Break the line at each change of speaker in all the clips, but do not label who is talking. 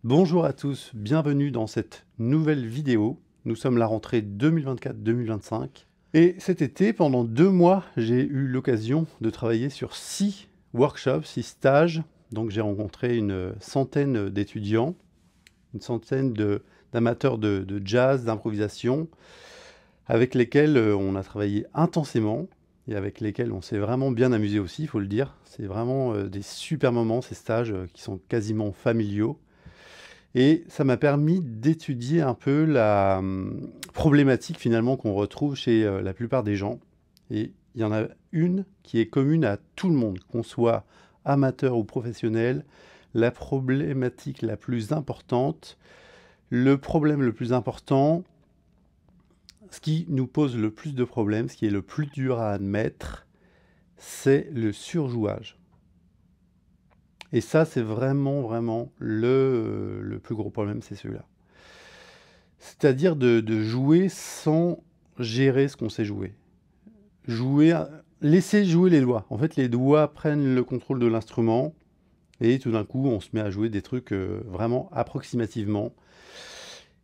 Bonjour à tous, bienvenue dans cette nouvelle vidéo. Nous sommes la rentrée 2024-2025 et cet été, pendant 2 mois, j'ai eu l'occasion de travailler sur 6 workshops, 6 stages. Donc j'ai rencontré une centaine d'étudiants, une centaine d'amateurs de jazz, d'improvisation, avec lesquels on a travaillé intensément et avec lesquels on s'est vraiment bien amusé aussi, il faut le dire. C'est vraiment des super moments, ces stages qui sont quasiment familiaux. Et ça m'a permis d'étudier un peu la problématique finalement qu'on retrouve chez la plupart des gens. Et il y en a une qui est commune à tout le monde, qu'on soit amateur ou professionnel. La problématique la plus importante, le problème le plus important, ce qui nous pose le plus de problèmes, ce qui est le plus dur à admettre, c'est le surjouage. Et ça, c'est vraiment le plus gros problème, c'est celui-là. C'est-à-dire de jouer sans gérer ce qu'on sait jouer. Laisser jouer les doigts. En fait, les doigts prennent le contrôle de l'instrument et tout d'un coup, on se met à jouer des trucs vraiment approximativement.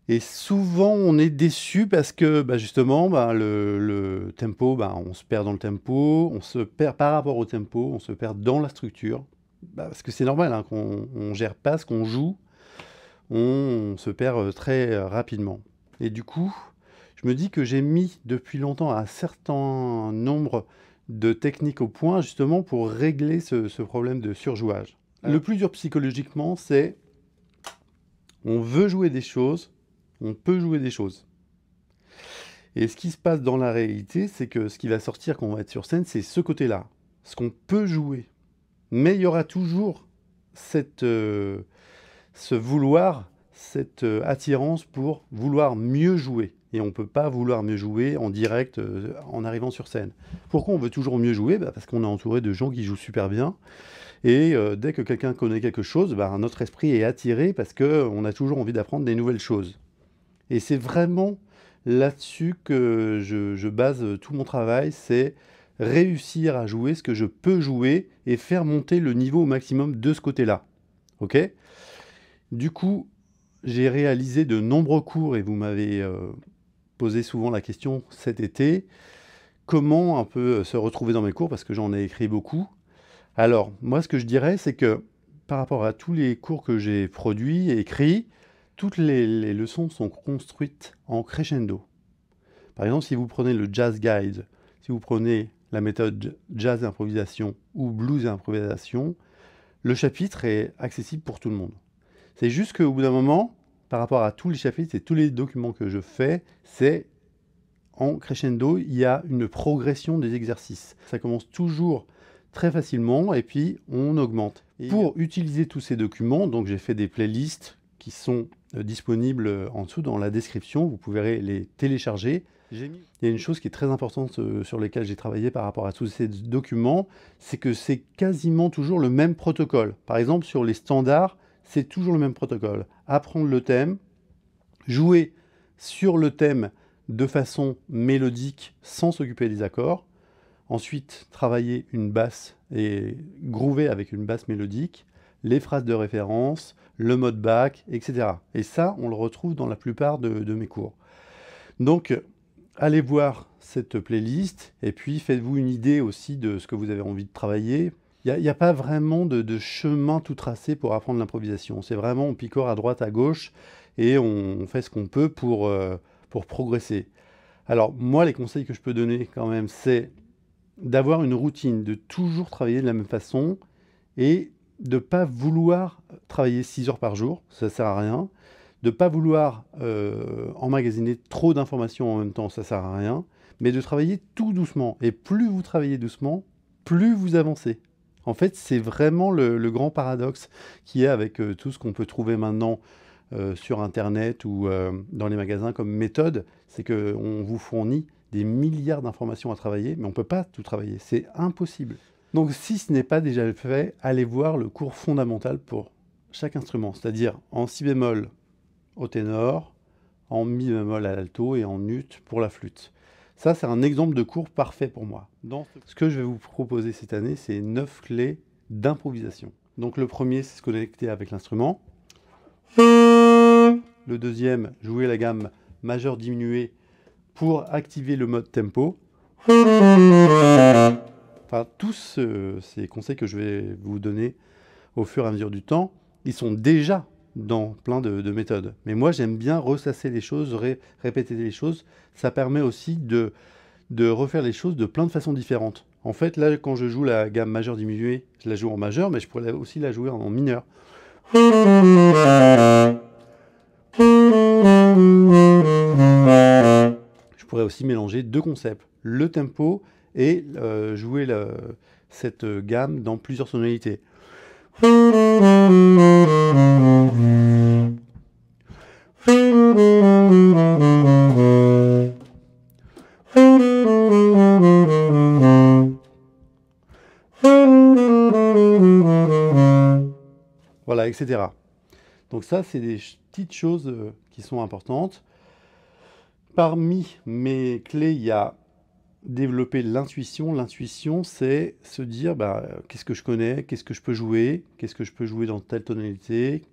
Et souvent, on est déçu parce que justement, le tempo, on se perd dans le tempo, on se perd par rapport au tempo, on se perd dans la structure. Parce que c'est normal hein, qu'on ne gère pas ce qu'on joue, on se perd très rapidement. Et du coup, je me dis que j'ai mis depuis longtemps un certain nombre de techniques au point justement pour régler ce problème de surjouage. Le plus dur psychologiquement, c'est on veut jouer des choses, on peut jouer des choses. Et ce qui se passe dans la réalité, c'est que ce qui va sortir quand on va être sur scène, c'est ce côté-là, ce qu'on peut jouer. Mais il y aura toujours ce vouloir, cette attirance pour vouloir mieux jouer. Et on ne peut pas vouloir mieux jouer en direct en arrivant sur scène. Pourquoi on veut toujours mieux jouer? Parce qu'on est entouré de gens qui jouent super bien. Et dès que quelqu'un connaît quelque chose, notre esprit est attiré parce qu'on a toujours envie d'apprendre des nouvelles choses. Et c'est vraiment là-dessus que je base tout mon travail, c'est réussir à jouer ce que je peux jouer et faire monter le niveau au maximum de ce côté-là. Ok? Du coup, j'ai réalisé de nombreux cours et vous m'avez posé souvent la question cet été, comment un peu se retrouver dans mes cours parce que j'en ai écrit beaucoup. Alors, moi ce que je dirais, c'est que par rapport à tous les cours que j'ai produits et écrits, toutes les leçons sont construites en crescendo. Par exemple, si vous prenez le Jazz Guide, si vous prenez la méthode Jazz Improvisation ou Blues Improvisation, le chapitre est accessible pour tout le monde. C'est juste qu'au bout d'un moment, par rapport à tous les chapitres et tous les documents que je fais, c'est en crescendo, il y a une progression des exercices. Ça commence toujours très facilement et puis on augmente. Pour utiliser tous ces documents, donc j'ai fait des playlists qui sont disponibles en dessous dans la description. Vous pouvez les télécharger. Il y a une chose qui est très importante sur laquelle j'ai travaillé par rapport à tous ces documents, c'est que c'est quasiment toujours le même protocole. Par exemple, sur les standards, c'est toujours le même protocole. Apprendre le thème, jouer sur le thème de façon mélodique sans s'occuper des accords. Ensuite, travailler une basse et groover avec une basse mélodique, les phrases de référence, le mode back, etc. Et ça, on le retrouve dans la plupart de mes cours. Donc, allez voir cette playlist et puis faites-vous une idée aussi de ce que vous avez envie de travailler. Il n'y a pas vraiment de chemin tout tracé pour apprendre l'improvisation. C'est vraiment, on picore à droite, à gauche et on fait ce qu'on peut pour progresser. Alors, moi, les conseils que je peux donner quand même, c'est d'avoir une routine, de toujours travailler de la même façon et de ne pas vouloir travailler 6 heures par jour, ça ne sert à rien. De ne pas vouloir emmagasiner trop d'informations en même temps, ça ne sert à rien. Mais de travailler tout doucement. Et plus vous travaillez doucement, plus vous avancez. En fait, c'est vraiment le grand paradoxe qu'il y a avec tout ce qu'on peut trouver maintenant sur Internet ou dans les magasins comme méthode. C'est qu'on vous fournit des milliards d'informations à travailler, mais on ne peut pas tout travailler. C'est impossible. Donc si ce n'est pas déjà fait, allez voir le cours fondamental pour chaque instrument. C'est-à-dire en si bémol au ténor, en mi bémol à l'alto et en ut pour la flûte. Ça, c'est un exemple de cours parfait pour moi. Ce que je vais vous proposer cette année, c'est 9 clés d'improvisation. Donc le premier, c'est se connecter avec l'instrument. Le deuxième, jouer la gamme majeure diminuée pour activer le mode tempo. Enfin, tous ces conseils que je vais vous donner au fur et à mesure du temps, ils sont déjà dans plein de méthodes. Mais moi, j'aime bien ressasser les choses, répéter les choses. Ça permet aussi de refaire les choses de plein de façons différentes. En fait, là, quand je joue la gamme majeure diminuée, je la joue en majeur, mais je pourrais aussi la jouer en mineur. Je pourrais aussi mélanger deux concepts, le tempo et jouer cette gamme dans plusieurs tonalités. Voilà, etc. Donc ça, c'est des petites choses qui sont importantes. Parmi mes clés, il y a développer l'intuition. L'intuition, c'est se dire qu'est-ce que je connais, qu'est-ce que je peux jouer dans telle tonalité,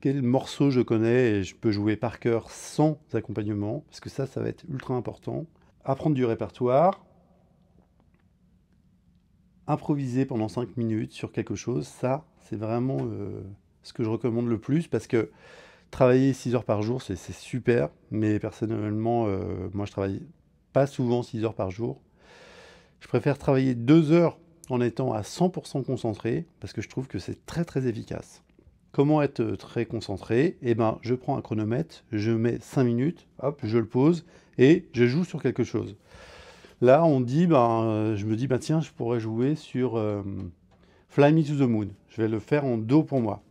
quel morceau je connais et je peux jouer par cœur sans accompagnement, parce que ça va être ultra important. Apprendre du répertoire, improviser pendant 5 minutes sur quelque chose, ça, c'est vraiment ce que je recommande le plus, parce que travailler 6 heures par jour, c'est super, mais personnellement, moi, je travaille pas souvent 6 heures par jour. Je préfère travailler 2 heures en étant à 100% concentré, parce que je trouve que c'est très très efficace. Comment être très concentré? Eh ben, je prends un chronomètre, je mets 5 minutes, hop, je le pose, et je joue sur quelque chose. Là, on dit, je me dis, tiens, je pourrais jouer sur Fly Me to the Moon. Je vais le faire en Do pour moi.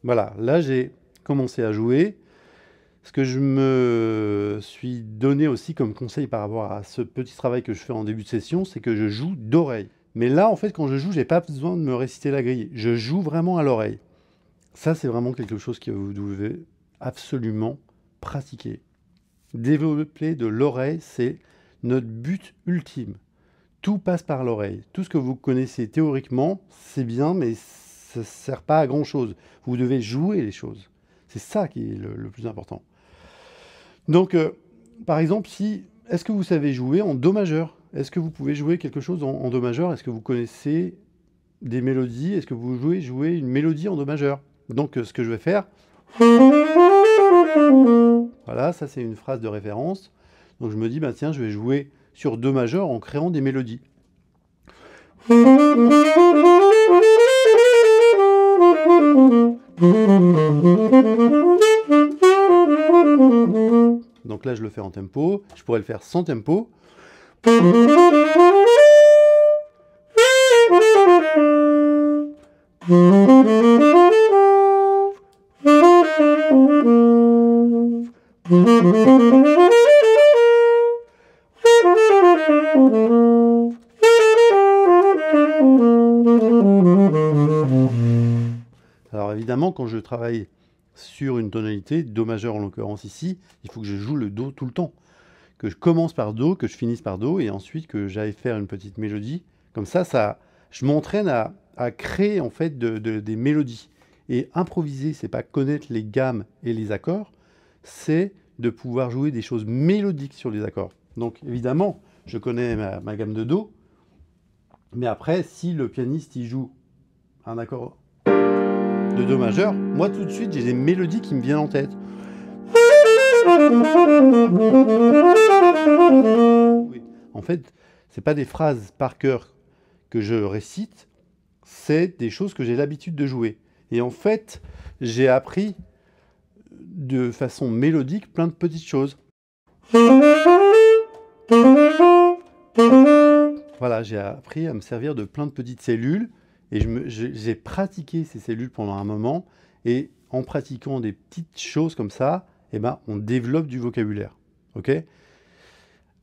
Voilà, là j'ai commencé à jouer. Ce que je me suis donné aussi comme conseil par rapport à ce petit travail que je fais en début de session, c'est que je joue d'oreille. Mais là, en fait, quand je joue, j'ai pas besoin de me réciter la grille. Je joue vraiment à l'oreille. Ça, c'est vraiment quelque chose que vous devez absolument pratiquer. Développer de l'oreille, c'est notre but ultime. Tout passe par l'oreille. Tout ce que vous connaissez théoriquement, c'est bien, mais ça ne sert pas à grand-chose. Vous devez jouer les choses. C'est ça qui est le plus important. Donc, par exemple, est-ce que vous savez jouer en Do majeur? Est-ce que vous pouvez jouer quelque chose en Do majeur? Est-ce que vous connaissez des mélodies? Est-ce que vous jouez une mélodie en Do majeur? Donc, ce que je vais faire... Voilà, ça c'est une phrase de référence. Donc je me dis, tiens, je vais jouer sur Do majeur en créant des mélodies. Donc là, je le fais en tempo. Je pourrais le faire sans tempo. Alors évidemment, quand je travaille sur une tonalité, Do majeur en l'occurrence ici, il faut que je joue le Do tout le temps. Que je commence par Do, que je finisse par Do, et ensuite que j'aille faire une petite mélodie. Comme ça je m'entraîne à créer en fait des mélodies. Et improviser, c'est pas connaître les gammes et les accords, c'est de pouvoir jouer des choses mélodiques sur les accords. Donc évidemment, je connais ma gamme de Do. Mais après, si le pianiste il joue un accord de Do majeur, moi tout de suite j'ai des mélodies qui me viennent en tête. Oui. En fait, c'est pas des phrases par cœur que je récite, c'est des choses que j'ai l'habitude de jouer. Et en fait, j'ai appris de façon mélodique plein de petites choses. Voilà, j'ai appris à me servir de plein de petites cellules et j'ai pratiqué ces cellules pendant un moment et en pratiquant des petites choses comme ça, eh ben, on développe du vocabulaire. Ok?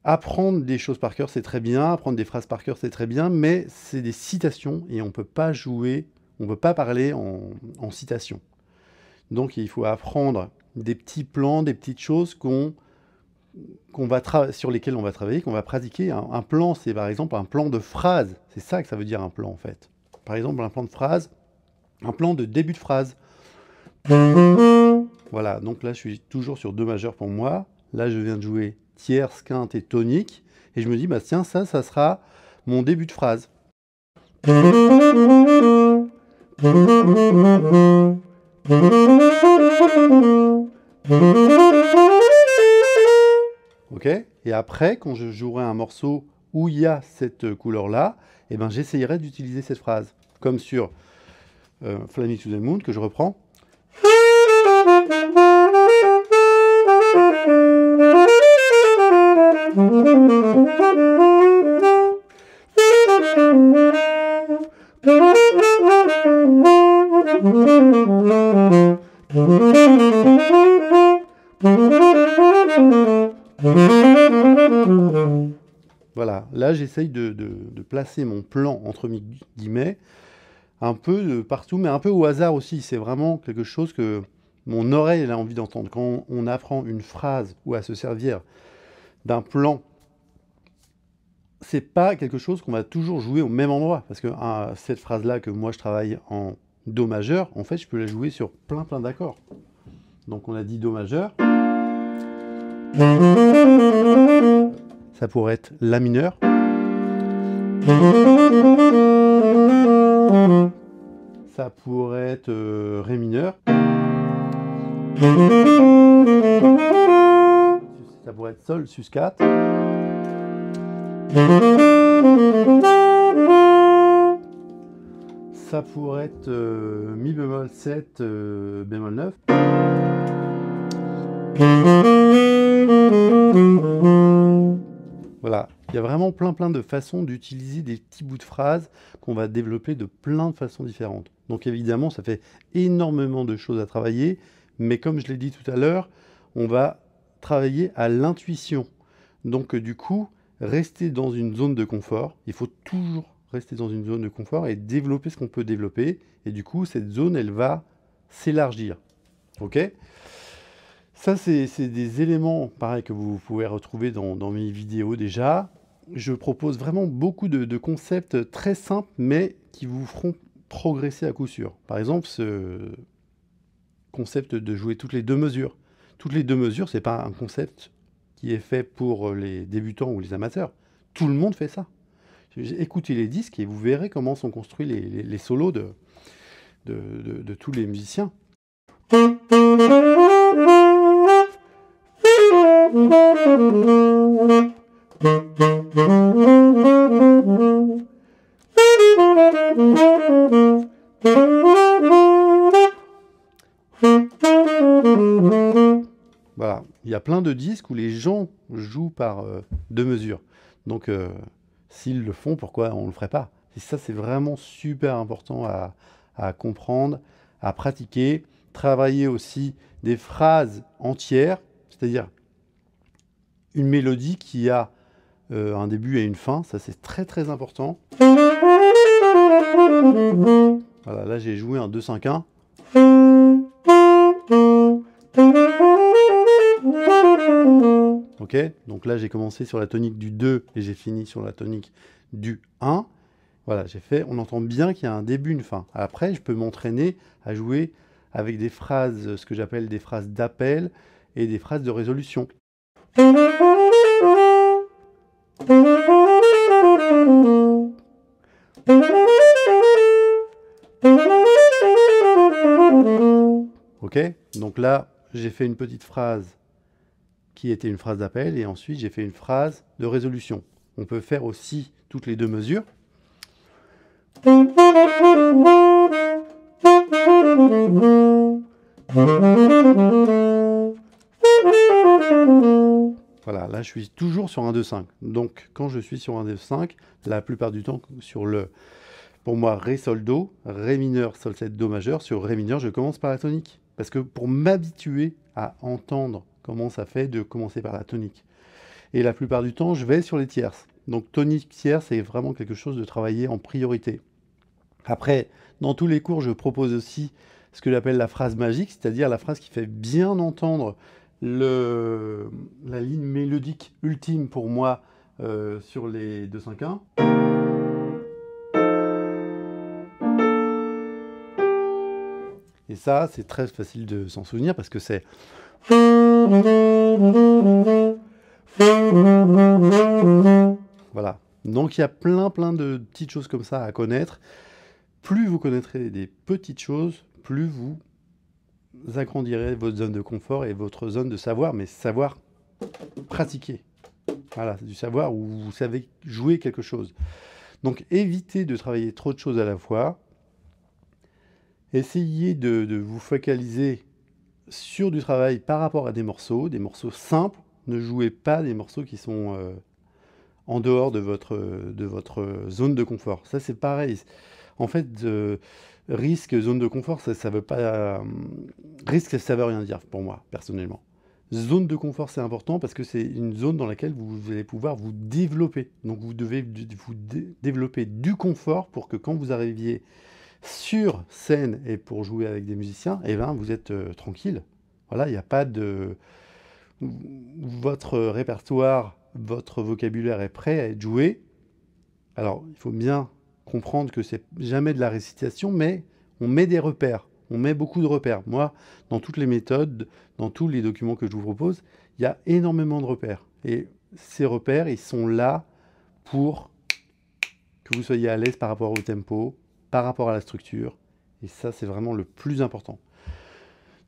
Apprendre des choses par cœur, c'est très bien, apprendre des phrases par cœur, c'est très bien, mais c'est des citations et on ne peut pas jouer, on ne peut pas parler en citation. Donc il faut apprendre des petits plans, des petites choses sur lesquelles on va travailler, qu'on va pratiquer. Un plan, c'est par exemple un plan de phrase. C'est ça que ça veut dire un plan en fait. Par exemple, un plan de phrase, un plan de début de phrase. Voilà, donc là je suis toujours sur Do majeur pour moi. Là je viens de jouer tierce, quinte et tonique. Et je me dis, bah tiens, ça sera mon début de phrase. Ok? Et après, quand je jouerai un morceau où il y a cette couleur-là, eh ben, j'essayerai d'utiliser cette phrase. Comme sur Fly Me to the Moon, que je reprends. Voilà, là j'essaye de placer mon plan entre guillemets un peu de partout, mais un peu au hasard aussi. C'est vraiment quelque chose que mon oreille elle a envie d'entendre. Quand on apprend une phrase ou à se servir d'un plan, c'est pas quelque chose qu'on va toujours jouer au même endroit. Parce que cette phrase-là que moi je travaille en Do majeur, en fait je peux la jouer sur plein d'accords. Donc on a dit Do majeur. Ça pourrait être La mineur. Ça pourrait être Ré mineur. Ça pourrait être Sol sus 4. Ça pourrait être Mi bémol 7, bémol 9. Voilà, il y a vraiment plein de façons d'utiliser des petits bouts de phrases qu'on va développer de plein de façons différentes. Donc évidemment, ça fait énormément de choses à travailler, mais comme je l'ai dit tout à l'heure, on va travailler à l'intuition. Donc du coup, rester dans une zone de confort, il faut toujours rester dans une zone de confort et développer ce qu'on peut développer. Et du coup, cette zone, elle va s'élargir. Ok ? Ça, c'est des éléments, pareil, que vous pouvez retrouver dans mes vidéos déjà. Je propose vraiment beaucoup de concepts très simples, mais qui vous feront progresser à coup sûr. Par exemple, ce concept de jouer toutes les deux mesures. Toutes les deux mesures, c'est pas un concept qui est fait pour les débutants ou les amateurs. Tout le monde fait ça. Écoutez les disques et vous verrez comment sont construits les solos de tous les musiciens. Voilà, il y a plein de disques où les gens jouent par deux mesures. Donc, s'ils le font, pourquoi on ne le ferait pas? Et ça, c'est vraiment super important à comprendre, à pratiquer. Travailler aussi des phrases entières, c'est-à-dire une mélodie qui a un début et une fin. Ça, c'est très important. Voilà, là, j'ai joué un 2-5-1. Ok, donc là j'ai commencé sur la tonique du 2 et j'ai fini sur la tonique du 1. Voilà, on entend bien qu'il y a un début, une fin. Après, je peux m'entraîner à jouer avec des phrases, ce que j'appelle des phrases d'appel et des phrases de résolution. Ok? Donc là, j'ai fait une petite phrase qui était une phrase d'appel et ensuite j'ai fait une phrase de résolution. On peut faire aussi toutes les deux mesures. Voilà, là je suis toujours sur un 2-5. Donc quand je suis sur un 2-5, la plupart du temps sur le, pour moi, Ré, Sol, Do, Ré mineur, Sol, 7, Do majeur, sur Ré mineur, je commence par la tonique. Parce que pour m'habituer à entendre comment ça fait de commencer par la tonique. Et la plupart du temps, je vais sur les tierces. Donc tonique tierce, c'est vraiment quelque chose de travailler en priorité. Après, dans tous les cours, je propose aussi ce que j'appelle la phrase magique, c'est-à-dire la phrase qui fait bien entendre la ligne mélodique ultime pour moi sur les 2-5-1. Et ça, c'est très facile de s'en souvenir parce que c'est... Voilà. Donc il y a plein de petites choses comme ça à connaître. Plus vous connaîtrez des petites choses, plus vous agrandirez votre zone de confort et votre zone de savoir, mais savoir pratiquer. Voilà, c'est du savoir où vous savez jouer quelque chose. Donc évitez de travailler trop de choses à la fois. Essayez de vous focaliser sur du travail par rapport à des morceaux simples. Ne jouez pas des morceaux qui sont en dehors de votre zone de confort. Ça, c'est pareil. En fait, risque, zone de confort, ça veut pas... risque, ça veut rien dire pour moi, personnellement. Zone de confort, c'est important parce que c'est une zone dans laquelle vous allez pouvoir vous développer. Donc, vous devez vous développer du confort pour que quand vous arriviez sur scène et pour jouer avec des musiciens, eh ben, vous êtes tranquille. Voilà, il n'y a pas de... Votre répertoire, votre vocabulaire est prêt à être joué. Alors, il faut bien comprendre que c'est jamais de la récitation, mais on met des repères. On met beaucoup de repères. Moi, dans toutes les méthodes, dans tous les documents que je vous propose, il y a énormément de repères. Et ces repères, ils sont là pour que vous soyez à l'aise par rapport au tempo, par rapport à la structure. Et ça, c'est vraiment le plus important.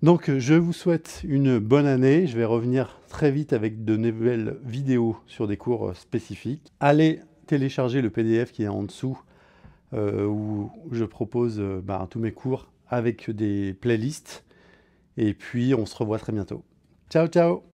Donc, je vous souhaite une bonne année. Je vais revenir très vite avec de nouvelles vidéos sur des cours spécifiques. Allez télécharger le PDF qui est en dessous où je propose tous mes cours avec des playlists. Et puis, on se revoit très bientôt. Ciao, ciao!